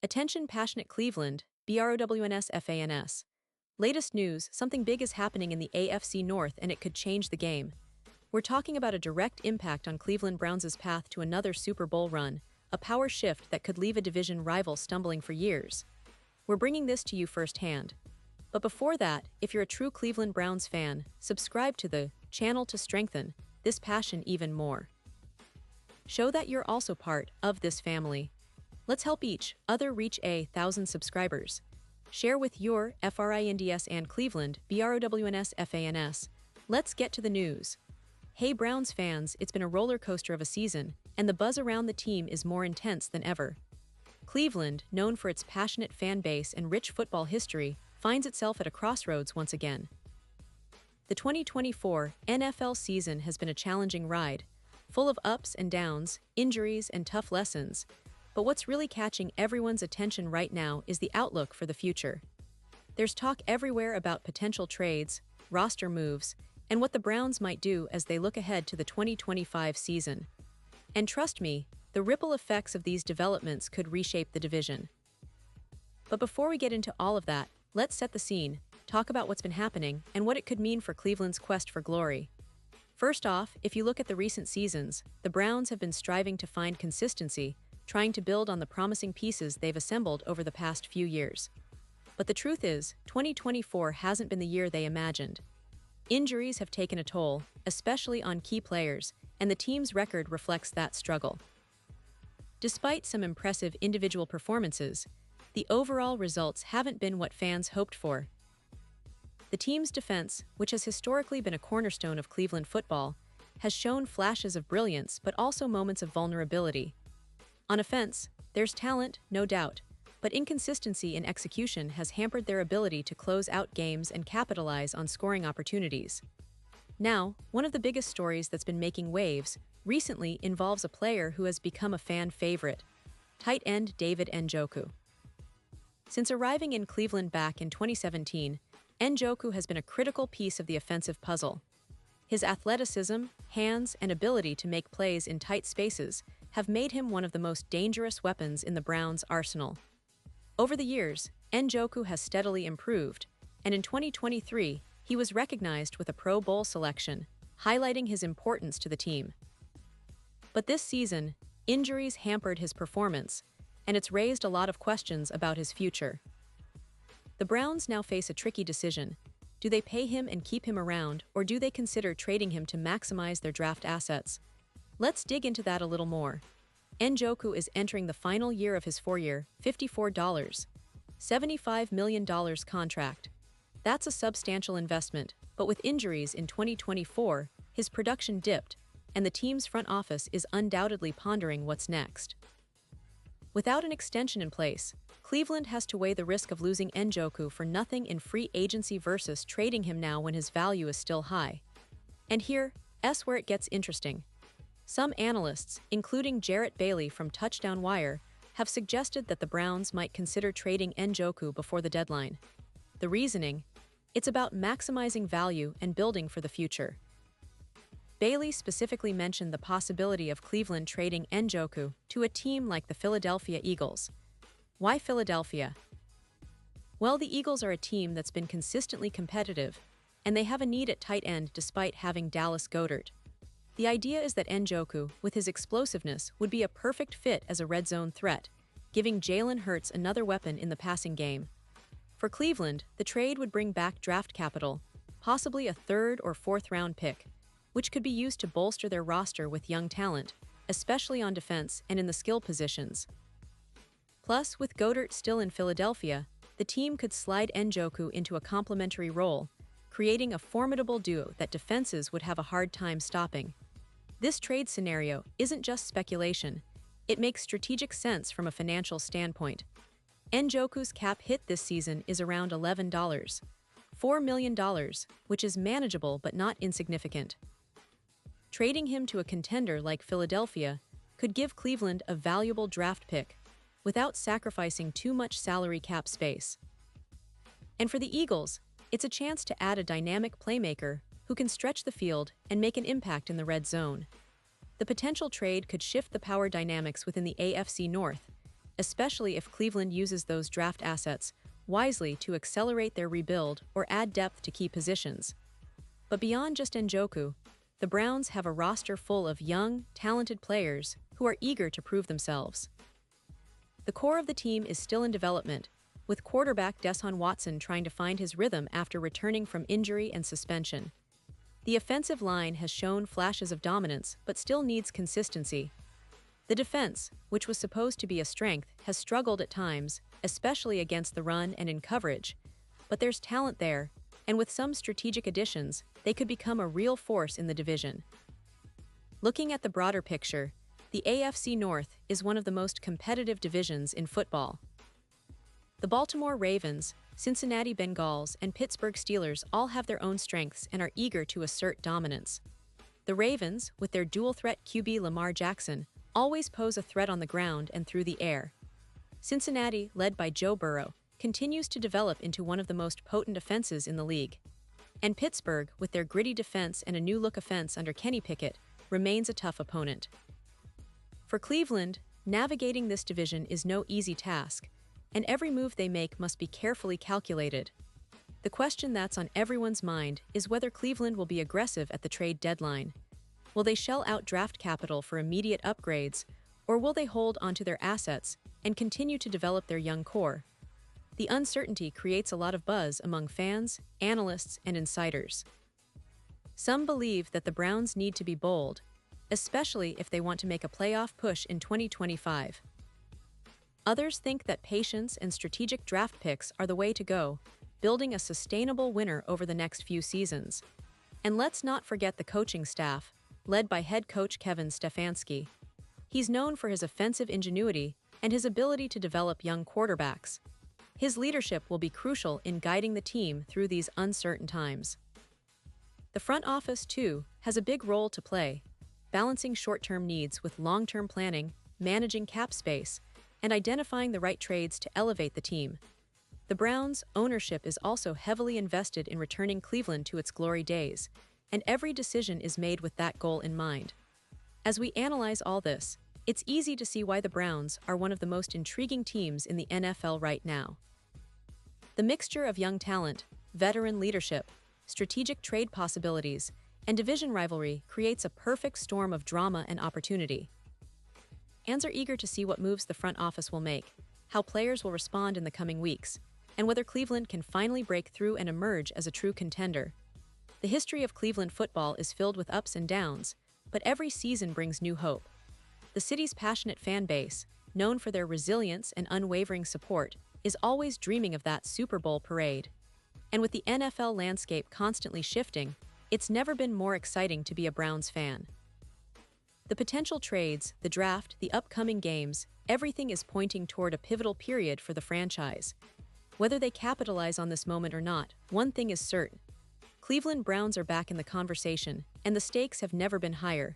Attention passionate Cleveland, BROWNS FANS. Latest news, something big is happening in the AFC North and it could change the game. We're talking about a direct impact on Cleveland Browns' path to another Super Bowl run, a power shift that could leave a division rival stumbling for years. We're bringing this to you firsthand. But before that, if you're a true Cleveland Browns fan, subscribe to the channel to strengthen this passion even more. Show that you're also part of this family. Let's help each other reach 1,000 subscribers. Share with your FRINDS and Cleveland, BROWNS FANS. Let's get to the news. Hey Browns fans, it's been a roller coaster of a season, and the buzz around the team is more intense than ever. Cleveland, known for its passionate fan base and rich football history, finds itself at a crossroads once again. The 2024 NFL season has been a challenging ride, full of ups and downs, injuries, and tough lessons. But what's really catching everyone's attention right now is the outlook for the future. There's talk everywhere about potential trades, roster moves, and what the Browns might do as they look ahead to the 2025 season. And trust me, the ripple effects of these developments could reshape the division. But before we get into all of that, let's set the scene, talk about what's been happening, and what it could mean for Cleveland's quest for glory. First off, if you look at the recent seasons, the Browns have been striving to find consistency, trying to build on the promising pieces they've assembled over the past few years. But the truth is, 2024 hasn't been the year they imagined. Injuries have taken a toll, especially on key players, and the team's record reflects that struggle. Despite some impressive individual performances, the overall results haven't been what fans hoped for. The team's defense, which has historically been a cornerstone of Cleveland football, has shown flashes of brilliance but also moments of vulnerability. On offense, there's talent, no doubt, but inconsistency in execution has hampered their ability to close out games and capitalize on scoring opportunities. Now, one of the biggest stories that's been making waves recently involves a player who has become a fan favorite, tight end David Njoku. Since arriving in Cleveland back in 2017, Njoku has been a critical piece of the offensive puzzle. His athleticism, hands, and ability to make plays in tight spaces have made him one of the most dangerous weapons in the Browns' arsenal. Over the years, Njoku has steadily improved, and in 2023, he was recognized with a Pro Bowl selection, highlighting his importance to the team. But this season, injuries hampered his performance, and it's raised a lot of questions about his future. The Browns now face a tricky decision. Do they pay him and keep him around, or do they consider trading him to maximize their draft assets? Let's dig into that a little more. Njoku is entering the final year of his 4-year, $75 million contract. That's a substantial investment, but with injuries in 2024, his production dipped, and the team's front office is undoubtedly pondering what's next. Without an extension in place, Cleveland has to weigh the risk of losing Njoku for nothing in free agency versus trading him now when his value is still high. And here's where it gets interesting. Some analysts, including Jarrett Bailey from Touchdown Wire, have suggested that the Browns might consider trading Njoku before the deadline. The reasoning? It's about maximizing value and building for the future. Bailey specifically mentioned the possibility of Cleveland trading Njoku to a team like the Philadelphia Eagles. Why Philadelphia? Well, the Eagles are a team that's been consistently competitive, and they have a need at tight end despite having Dallas Goedert. The idea is that Njoku, with his explosiveness, would be a perfect fit as a red zone threat, giving Jalen Hurts another weapon in the passing game. For Cleveland, the trade would bring back draft capital, possibly a 3rd or 4th round pick, which could be used to bolster their roster with young talent, especially on defense and in the skill positions. Plus, with Goedert still in Philadelphia, the team could slide Njoku into a complementary role, creating a formidable duo that defenses would have a hard time stopping. This trade scenario isn't just speculation, it makes strategic sense from a financial standpoint. Njoku's cap hit this season is around $4 million, which is manageable but not insignificant. Trading him to a contender like Philadelphia could give Cleveland a valuable draft pick without sacrificing too much salary cap space. And for the Eagles, it's a chance to add a dynamic playmaker who can stretch the field and make an impact in the red zone. The potential trade could shift the power dynamics within the AFC North, especially if Cleveland uses those draft assets wisely to accelerate their rebuild or add depth to key positions. But beyond just Njoku, the Browns have a roster full of young, talented players who are eager to prove themselves. The core of the team is still in development, with quarterback Deshaun Watson trying to find his rhythm after returning from injury and suspension. The offensive line has shown flashes of dominance but still needs consistency. The defense, which was supposed to be a strength, has struggled at times, especially against the run and in coverage. But there's talent there, and with some strategic additions, they could become a real force in the division. Looking at the broader picture, the AFC North is one of the most competitive divisions in football. The Baltimore Ravens, Cincinnati Bengals, and Pittsburgh Steelers all have their own strengths and are eager to assert dominance. The Ravens, with their dual-threat QB Lamar Jackson, always pose a threat on the ground and through the air. Cincinnati, led by Joe Burrow, continues to develop into one of the most potent offenses in the league. And Pittsburgh, with their gritty defense and a new-look offense under Kenny Pickett, remains a tough opponent. For Cleveland, navigating this division is no easy task, and every move they make must be carefully calculated. The question that's on everyone's mind is whether Cleveland will be aggressive at the trade deadline. Will they shell out draft capital for immediate upgrades, or will they hold onto their assets and continue to develop their young core? The uncertainty creates a lot of buzz among fans, analysts, and insiders. Some believe that the Browns need to be bold, especially if they want to make a playoff push in 2025. Others think that patience and strategic draft picks are the way to go, building a sustainable winner over the next few seasons. And let's not forget the coaching staff, led by head coach Kevin Stefanski. He's known for his offensive ingenuity and his ability to develop young quarterbacks. His leadership will be crucial in guiding the team through these uncertain times. The front office, too, has a big role to play, balancing short-term needs with long-term planning, managing cap space, and identifying the right trades to elevate the team. The Browns' ownership is also heavily invested in returning Cleveland to its glory days, and every decision is made with that goal in mind. As we analyze all this, it's easy to see why the Browns are one of the most intriguing teams in the NFL right now. The mixture of young talent, veteran leadership, strategic trade possibilities, and division rivalry creates a perfect storm of drama and opportunity. Fans are eager to see what moves the front office will make, how players will respond in the coming weeks, and whether Cleveland can finally break through and emerge as a true contender. The history of Cleveland football is filled with ups and downs, but every season brings new hope. The city's passionate fan base, known for their resilience and unwavering support, is always dreaming of that Super Bowl parade. And with the NFL landscape constantly shifting, it's never been more exciting to be a Browns fan. The potential trades, the draft, the upcoming games, everything is pointing toward a pivotal period for the franchise. Whether they capitalize on this moment or not, one thing is certain. Cleveland Browns are back in the conversation, and the stakes have never been higher.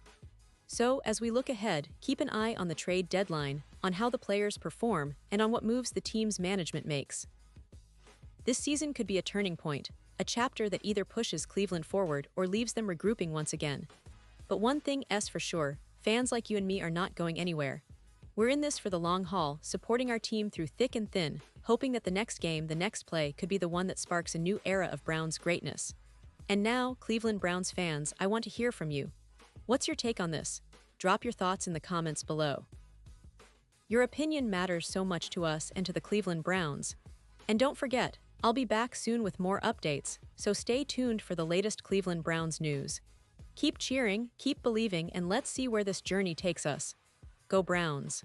So, as we look ahead, keep an eye on the trade deadline, on how the players perform, and on what moves the team's management makes. This season could be a turning point, a chapter that either pushes Cleveland forward or leaves them regrouping once again. But one thing is for sure, fans like you and me are not going anywhere. We're in this for the long haul, supporting our team through thick and thin, hoping that the next game, the next play, could be the one that sparks a new era of Browns greatness. And now, Cleveland Browns fans, I want to hear from you. What's your take on this? Drop your thoughts in the comments below. Your opinion matters so much to us and to the Cleveland Browns. And don't forget, I'll be back soon with more updates, so stay tuned for the latest Cleveland Browns news. Keep cheering, keep believing, and let's see where this journey takes us. Go Browns!